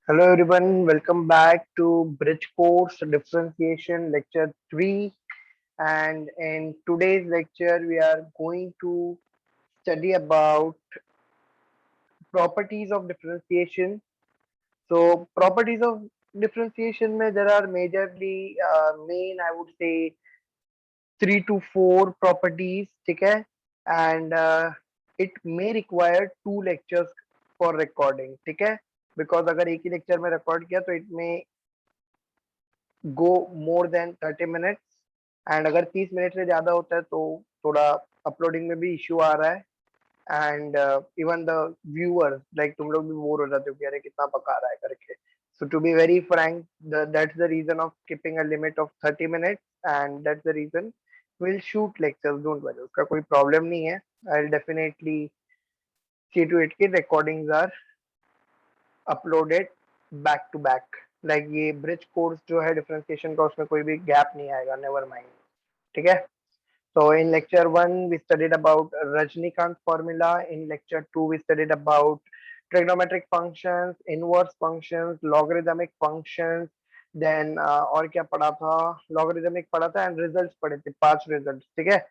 Hello everyone, welcome back to Bridge Course Differentiation Lecture 3. And in today's lecture, we are going to study about properties of differentiation. So, properties of differentiation, there are majorly main, I would say, 3 to 4 properties, okay? And it may require 2 lectures for recording, okay? Because अगर एक ही lecture में record किया तो it में गो more than 30 minutes and अगर 30 minute से ज्यादा होता है तो थोड़ा अपलोडिंग में भी इश्यू आ रहा है and even the viewers like तुम लोग भी बोर हो जाते हो कि अरे कितना पका रहा है करके. So to be very frank, that's the reason of keeping a limit of 30 minutes and that's the reason we'll shoot lectures. Don't worry, उसका कोई problem नहीं है. I'll definitely see to it कि recordings are uploaded back to back. Like ये bridge course जो है differentiation का उसमें कोई भी गैप नहीं आएगा, नेवर माइंड. ठीक है. So in lecture 1 we studied about Rajnikant formula. In lecture 2 we studied about trigonometric functions, inverse functions, logarithmic functions. Then और क्या पढ़ा था, logarithmic पढ़ा था and results पढ़े थे, 5 results. ठीक है.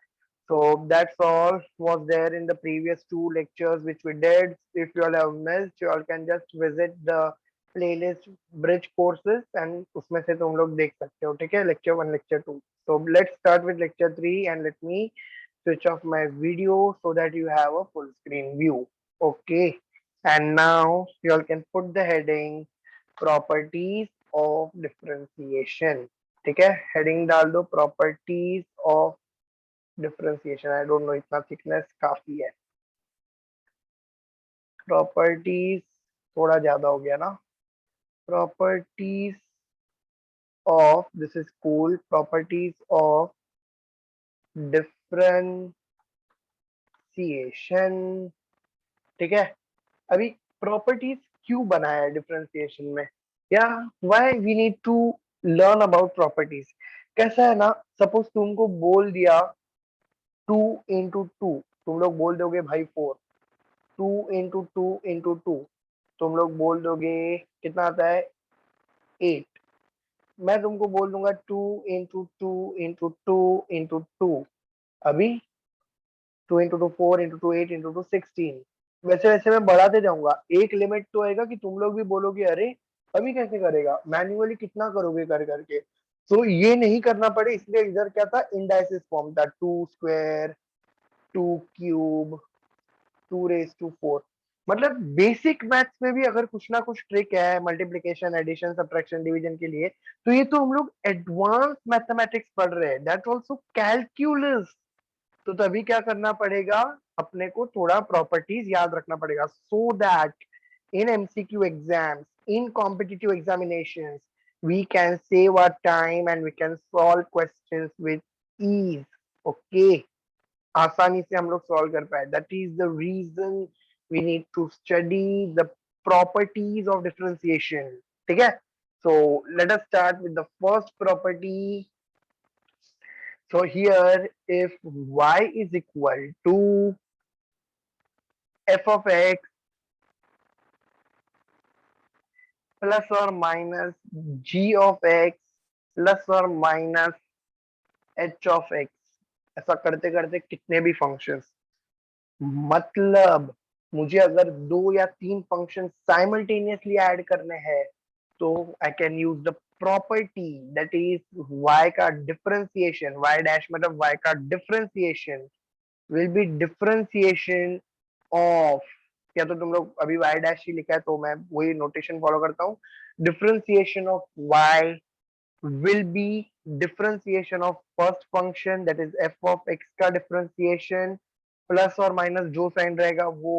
So that's all was there in the previous 2 lectures which we did. If you all have missed, you all can just visit the playlist Bridge Courses and उसमें से तुम लोग देख सकते हो. ठीक है, lecture 1, lecture 2. So let's start with lecture 3 and let me switch off my video so that you have a full screen view. Okay, and now you all can put the heading properties of differentiation. ठीक है, heading डाल दो properties of differentiation. I don't know, इतना thickness काफी है. Properties थोड़ा ज्यादा हो गया ना. Properties of, this is cool, properties of differentiation. ठीक है. अभी प्रॉपर्टीज क्यों बनाया है डिफरेंशिएशन में, या why we need to learn about properties. कैसा है ना, सपोज तुमको बोल दिया 2 into 2, तुम लोग बोल दोगे भाई 4. 2 into 2 into 2 तुम लोग बोल दोगे कितना आता है, 8. मैं तुमको बोल दूंगा 2 into 2 into 2 into 2. अभी 2 into 2 4 into 2 8 into 2 16. वैसे वैसे मैं बढ़ाते जाऊंगा. एक लिमिट तो आएगा कि तुम लोग भी बोलोगे अरे अभी कैसे करेगा, मैन्युअली कितना करोगे कर करके. तो ये नहीं करना पड़े इसलिए इधर क्या था, इंडाइसिस फॉर्म था. 2 स्क्वायर, 2 क्यूब, 2 raised to 4. मतलब बेसिक मैथ्स में भी अगर कुछ ना कुछ ट्रिक है मल्टीप्लिकेशन एडिशन सब्ट्रैक्शन डिवीजन के लिए, तो ये तो हम लोग एडवांस मैथमेटिक्स पढ़ रहे हैं, दैट आल्सो कैलकुलस. तो तभी क्या करना पड़ेगा, अपने को थोड़ा प्रॉपर्टीज याद रखना पड़ेगा so that in MCQ exams, in competitive examinations, we can save our time and we can solve questions with ease. Okay, आसानी से हम लोग सॉल्व कर पाए. That is the reason we need to study the properties of differentiation. ठीक है. So let us start with the first property. So here if y is equal to f of x plus or minus g of x plus or minus h of x, ऐसा करते करते कितने भी functions, मतलब मुझे अगर 2 या 3 function simultaneously add करने हैं तो I can use the property that is y का डिफरेंशिएशन, y डैश मतलब y का differentiation will be differentiation of, या तो तुम लोग अभी y डैश ही लिखा है तो मैं वही नोटेशन फॉलो करता हूँ. Differentiation of y will be differentiation of first function that is f of x का differentiation प्लस और माइनस जो साइन रहेगा वो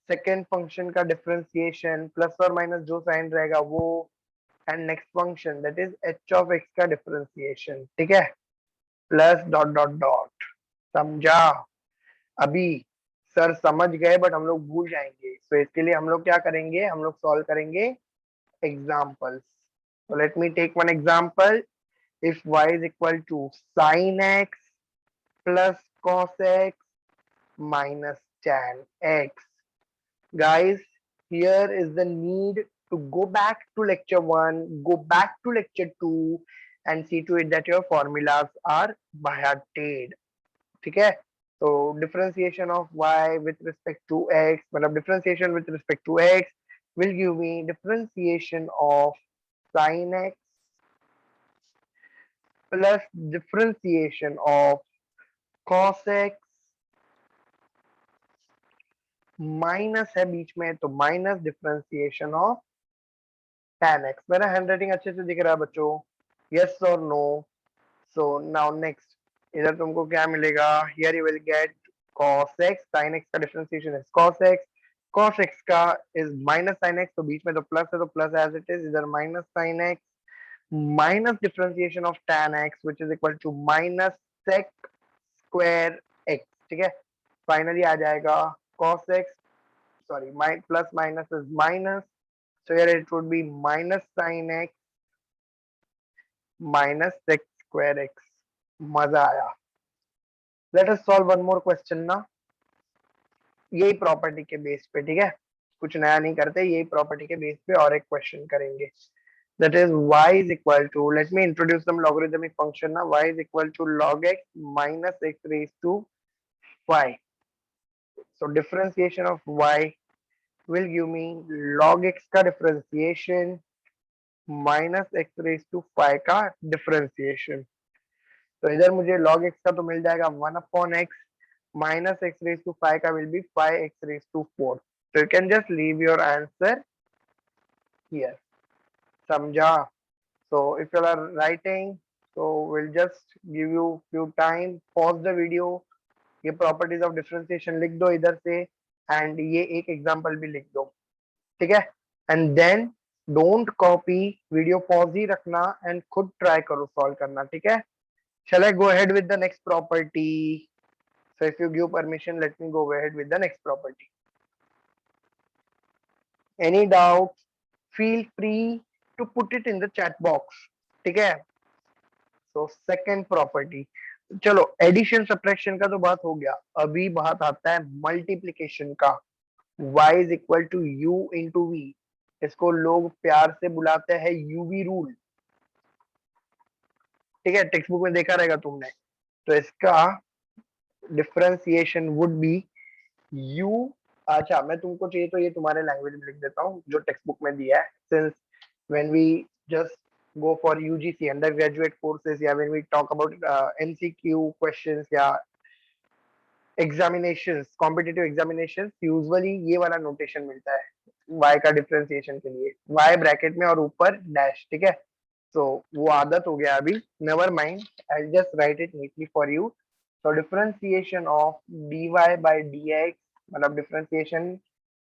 सेकेंड फंक्शन का डिफरेंशिएशन प्लस और माइनस जो साइन रहेगा वो and next function that is h of x का डिफरेंशिएशन. ठीक है. Plus dot dot dot. समझा. अभी सर समझ गए बट हम लोग भूल जाएंगे, तो इसके लिए हम लोग क्या करेंगे, हम लोग सॉल्व करेंगे examples. So let me take one example. If y is equal to sin x plus cos x minus tan x. Guys, here is the need to go back to lecture 1, go back to lecture 2 and see to it that your formulas are by-hearted. ठीक है? So differentiation of y with respect to x, मतलब differentiation with respect to x will give me differentiation of sin x plus differentiation of cos x minus है बीच में तो minus differentiation of tan x. मेरा handwriting अच्छे से दिख रहा है बच्चों? यस और नो? सो नाउ नेक्स्ट, इधर तुमको क्या मिलेगा? Here you will get cos x, sin x का डिफरेंशिएशन इज cos x का इज माइनस sin x, तो बीच में तो प्लस है तो प्लस एज इट इज, इधर minus sin x minus differentiation of tan x which is equal to minus sec square x. ठीक है, फाइनली आ जाएगा cos x, sorry, plus minus is minus, so here it would be minus sin x minus sec square x. मजा आया. Let us solve one more question ना, यही property के base पे. ठीक है, कुछ नया नहीं करते, यही प्रॉपर्टी के बेस पे और एक क्वेश्चन करेंगे. That is y is equal to, let me introduce some logarithmic function now. Y is equal to log x minus x raised to 5. So differentiation of y will give me log x का differentiation minus x raise to 5 का differentiation. तो इधर मुझे log x का तो मिल जाएगा 1/x minus x raise to 5 का will be 5x raise to 4. तो you can just leave your answer here. समझा? So if you are writing, so we'll just give you few time, pause the video, ये properties of differentiation लिख दो इधर से, and ये एक example भी लिख दो. ठीक है, and then don't copy, video pause ही रखना एंड खुद ट्राई करो सॉल्व करना. ठीक है, shall I go ahead with the next property? So if you give permission, let me go ahead with the next property. Any doubt, feel free to put it in the chat box. ठीक है, so second property. चलो addition subtraction का तो बात हो गया, अभी बात आता है मल्टीप्लिकेशन का. y is equal to u into v, इसको लोग प्यार से बुलाते हैं यूवी रूल. ठीक है, टेक्स्ट बुक में देखा रहेगा तुमने. तो इसका डिफरेंशिएशन वुड बी u. अच्छा, मैं तुमको चाहिए तो ये तुम्हारे लैंग्वेज में लिख देता हूँ जो टेक्स्ट बुक में दिया है. Since when we just go for UGC undergraduate courses या when we talk about MCQ questions या एग्जामिनेशंस, कॉम्पिटिटिव एग्जामिनेशंस, यूजुअली ये वाला नोटेशन मिलता है y का डिफरेंशिएशन के लिए, y ब्रैकेट में और ऊपर डैश. ठीक है, तो वो आदत हो गया अभी, never mind, I just right it neatly for you. So differentiation of dy by dx, मतलब differentiation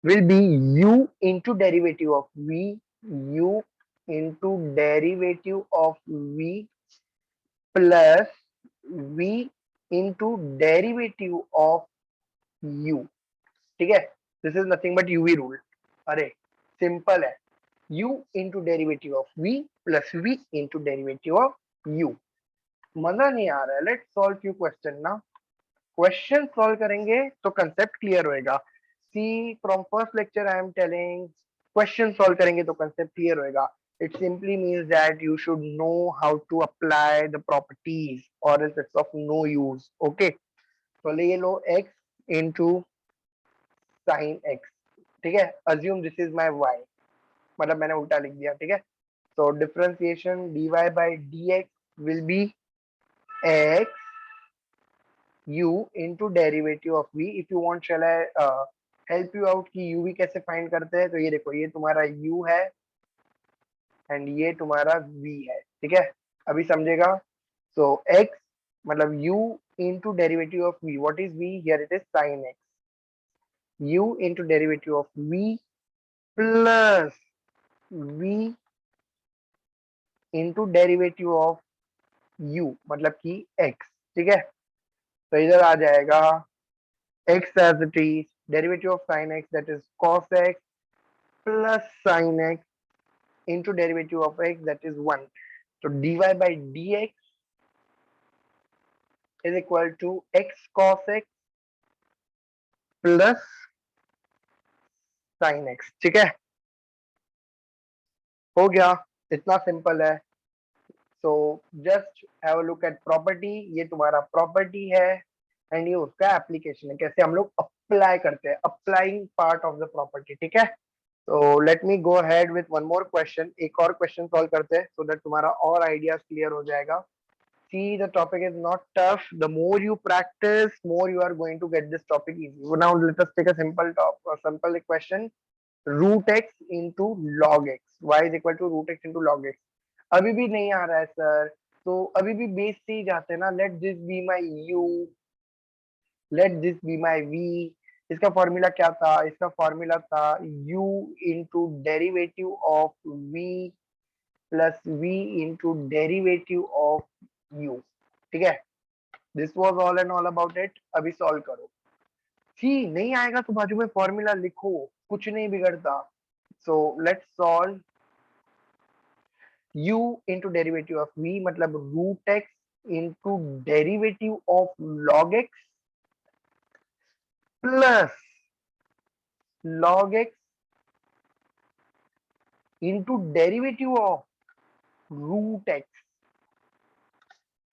will be u into derivative of v, u into derivative of v plus v into derivative of u. ठीक है, this is nothing but UV rule. अरे simple है, u into derivative of v plus v into derivative of u. मजा नहीं आ रहा है? Let's solve few question ना. क्वेश्चन सॉल्व करेंगे तो कंसेप्ट क्लियर होएगा. See from first lecture I am telling, question solve करेंगे तो कंसेप्ट क्लियर होएगा. It simply means that you should know how to apply the properties or else it's of no use. Okay, तो ले लो x into sin x. ठीक है, assume this is my y, मतलब मैंने उल्टा लिख दिया. ठीक है, so differentiation dy by dx will be x u into derivative of v. if you want shall I help you out कि u v कैसे फाइंड करते हैं? तो ये देखो, ये तुम्हारा u है एंड ये तुम्हारा v है. ठीक है, अभी समझेगा. so x मतलब u into derivative of v, what is v? here it is sin x. u into derivative of v plus v into derivative of u, मतलब कि x. ठीक है, तो इधर आ जाएगा x as it is, derivative of sin x that is cos x plus sin x into derivative of x that is 1. So dy by dx is equal to x cos x plus sin x. ठीक है, हो गया, इतना simple है। So just have a look at property, ये तुम्हारा property है and ये उसका एप्लीकेशन है, कैसे हम लोग अप्लाई करते हैं, applying part of the property, ठीक है। तो let me go ahead with one more question, एक और क्वेश्चन सॉल्व करते हैं सो दैट तुम्हारा और आइडियाज क्लियर हो जाएगा। See, the topic is not tough. The more you practice, more you are going to get this topic easy. So now let us take a simple question. Root x into log x. Y is equal to root x into log x. अभी भी नहीं आ रहा है sir, तो अभी भी base से ही जाते हैं ना। Let this be my u, let this be my v. इसका फॉर्मूला क्या था? इसका फॉर्मूला था u into derivative of v plus v into derivative of u, ठीक है। This was all and all about it. अभी सॉल्व करो। सी नहीं आएगा तो बाजू में फॉर्मूला लिखो, कुछ नहीं बिगड़ता। So let's solve. u into derivative of v मतलब root x into derivative of log x plus log x into derivative of root x,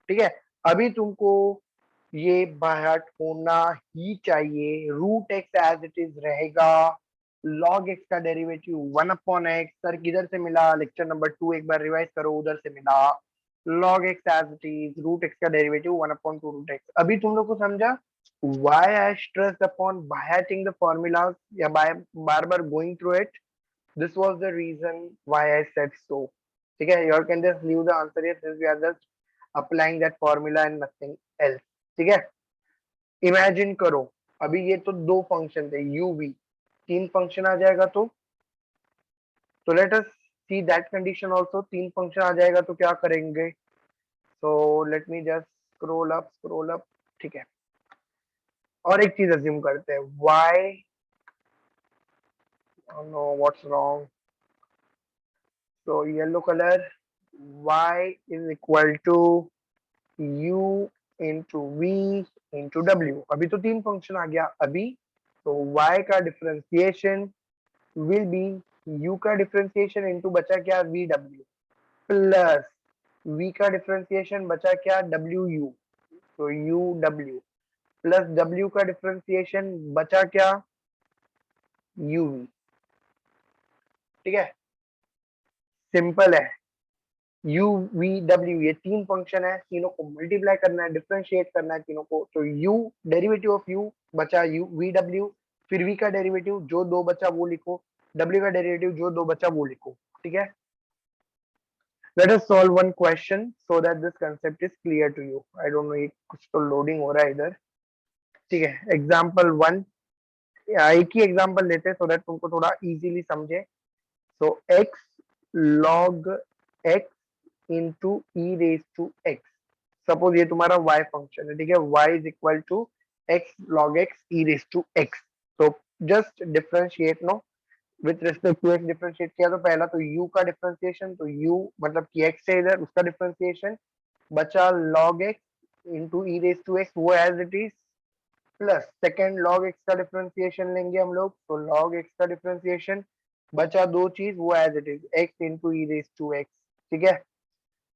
ठीक है। अभी तुमको ये बाहट होना ही चाहिए। Root x as it is रहेगा, लॉग एक्स का डेरिवेटिव 1/x। सर किधर से मिला? लेक्चर नंबर 2 एक बार रिवाइज करो, उधर से मिला। Log X as it is, root X का डेरिवेटिव 1/2 रूट एक्स। अभी तुम लोग को समझा why I stressed upon byhearting the formulas या बार बार going through it? This was the reason why I said so, ठीक है। You can just leave the answer here since we are just applying that formula and nothing else, ठीक है। Imagine करो, अभी ये तो दो फंक्शन थे u v, तीन फंक्शन आ जाएगा तो let us see that condition also. तीन फंक्शन आ जाएगा तो क्या करेंगे? So let me just scroll up, ठीक है। और एक चीज अज्यूम करते हैं, y, no what's wrong, so yellow colour, y is equal to u into v into w। अभी तो तीन फंक्शन आ गया अभी, तो y का डिफरेंशिएशन विल बी u का डिफरेंशिएशन इंटू बचा क्या वी डब्ल्यू, प्लस v का डिफरेंशिएशन बचा क्या डब्ल्यू यू, तो u w प्लस w का डिफरेंशिएशन बचा क्या u v, ठीक है। सिंपल है। u v w ये तीन फंक्शन है, तीनों को मल्टीप्लाई करना है, डिफरेंशिएट करना है तीनों को। तो u डेरिवेटिव ऑफ u बचा u v w, फिर v का डेरिवेटिव जो दो बचा वो लिखो, w का डेरिवेटिव जो दो बचा वो लिखो, ठीक है। Let us solve one question so that this concept is clear to you. I don't know ये कुछ तो लोडिंग हो रहा है इधर, ठीक है। एग्जाम्पल 1, एक ही एग्जाम्पल लेते हैं सो दैट तुमको थोड़ा इजीली समझे। So x log x into E raise to x, suppose ये तुम्हारा y फंक्शन है, ठीक है। y is equal to x log x e raise to x। तो just differentiate no with respect to x, differentiate किया तो पहला तो u का डिफरेंशिएशन, तो u मतलब कि x है इधर, उसका डिफरेंशिएशन बचा log x into E raise to X, वो as it is, plus second log x का डिफरेंशिएशन लेंगे हम लोग, तो log x का डिफरेंशिएशन बचा दो चीज, वो as it is x into E raise to x, ठीक है।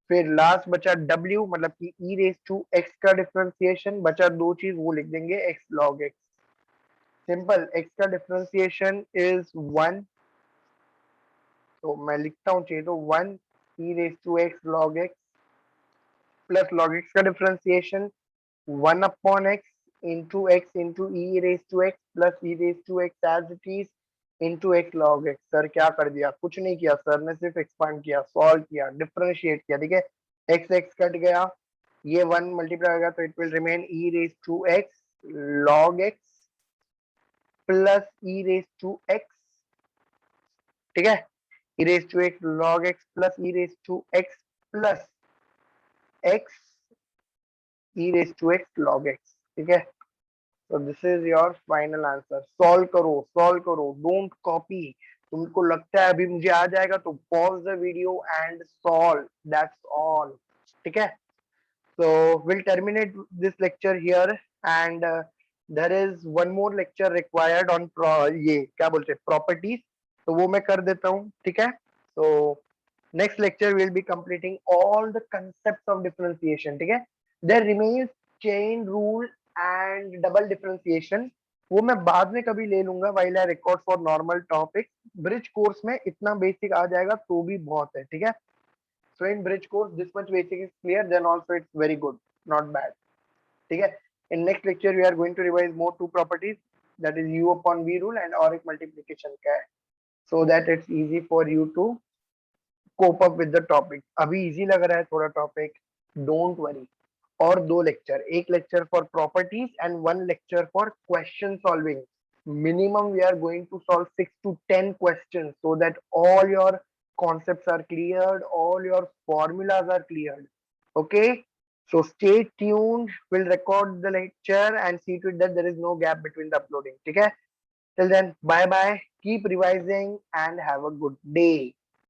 फिर लास्ट बचा w मतलब कि ई रेज टू एक्स का डिफरेंशिएशन बचा दो चीज, वो लिख देंगे x log x। Simple, x का डिफरेंशिएशन इज 1, तो मैं लिखता हूँ चाहिए तो 1 E raise to x log x plus log x का differentiation 1/x into X into E raise to X plus e raise to x as it is into x log x. Sir क्या कर दिया? कुछ नहीं किया sir ने, सिर्फ expand किया, सॉल्व किया, डिफरेंशिएट किया, ठीक है। एक्स एक्स कट गया, ये 1 मल्टीप्लाई होगा तो it will remain e raise to x log x plus e raise to x, ठीक है। e raised to x log x plus e raised to x plus x e raised to x log x, ठीक है। तो this is your final answer. Solve करो, don't copy. तुमको लगता है अभी मुझे आ जाएगा तो pause the video and solve, that's all, ठीक है। so we'll terminate this lecture here and there is one more lecture required on ये क्या बोलते हैं प्रॉपर्टीज, तो वो मैं कर देता हूँ, ठीक है। so next lecture will be completing all the concept of differentiation, ठीक है। There remains chain rule and double differentiation, वो मैं बाद में कभी ले लूंगा while I record for normal topic. Bridge course में इतना बेसिक आ जाएगा तो भी बहुत है, ठीक है। So in bridge course this much basic is clear, then also it's very good, not bad, ठीक है। In next lecture we are going to revise more two properties, that is u upon v rule and और एक multiplication का है, so that it's easy for you to cope up with the topic. अभी easy लग रहा है थोड़ा topic, don't worry. और दो लेक्चर, एक lecture for properties and one lecture for question solving. minimum we are going to solve 6 to 10 questions so that all your concepts are cleared, all your formulas are cleared, okay? So stay tuned, we'll record the lecture and see to it that there is no gap between the uploading, ठीक है। Till then, bye bye, keep revising and have a good day.